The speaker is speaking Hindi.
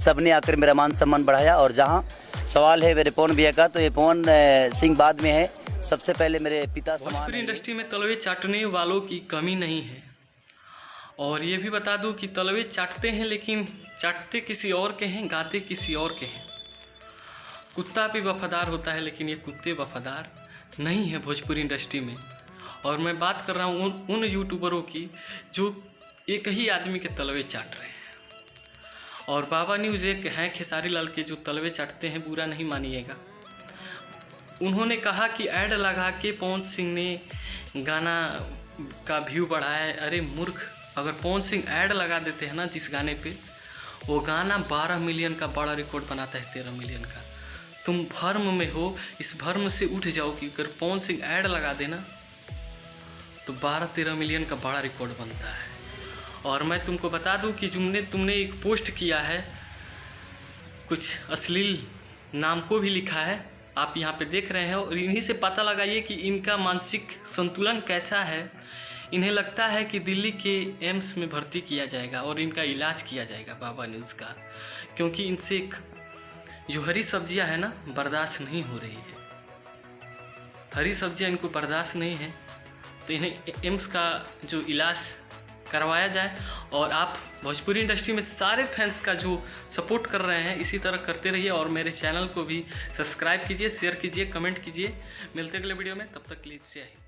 सबने आकर मेरा मान सम्मान बढ़ाया। और जहाँ सवाल है मेरे पवन भैया का, तो ये पवन सिंह बाद में है, सबसे पहले मेरे पिता समान। भोजपुरी इंडस्ट्री में तलवे चाटने वालों की कमी नहीं है। और ये भी बता दूं कि तलवे चाटते हैं, लेकिन चाटते किसी और के हैं, गाते किसी और के हैं। कुत्ता भी वफादार होता है, लेकिन ये कुत्ते वफादार नहीं है भोजपुरी इंडस्ट्री में। और मैं बात कर रहा हूँ उन यूट्यूबरों की जो एक ही आदमी के तलवे चाट रहे हैं। और बाबा न्यूज़ एक हैं खेसारी लाल के, जो तलवे चाटते हैं, बुरा नहीं मानिएगा। उन्होंने कहा कि ऐड लगा के पवन सिंह ने गाना का व्यू बढ़ाया। अरे मूर्ख, अगर पवन सिंह ऐड लगा देते हैं ना जिस गाने पे, वो गाना 12 मिलियन का बड़ा रिकॉर्ड बनाता है, 13 मिलियन का। तुम भर्म में हो, इस भर्म से उठ जाओ कि अगर पवन सिंह ऐड लगा देना तो 12-13 मिलियन का बड़ा रिकॉर्ड बनता है। और मैं तुमको बता दूं कि तुमने एक पोस्ट किया है, कुछ अश्लील नाम को भी लिखा है, आप यहाँ पे देख रहे हैं। और इन्हीं से पता लगाइए कि इनका मानसिक संतुलन कैसा है। इन्हें लगता है कि दिल्ली के एम्स में भर्ती किया जाएगा और इनका इलाज किया जाएगा बाबा न्यूज़ का, क्योंकि इनसे जो हरी सब्जियां है ना बर्दाश्त नहीं हो रही है। हरी सब्जियां इनको बर्दाश्त नहीं है, तो इन्हें एम्स का जो इलाज करवाया जाए। और आप भोजपुरी इंडस्ट्री में सारे फैंस का जो सपोर्ट कर रहे हैं, इसी तरह करते रहिए। और मेरे चैनल को भी सब्सक्राइब कीजिए, शेयर कीजिए, कमेंट कीजिए। मिलते अगले वीडियो में, तब तक के लिए जय हिंद।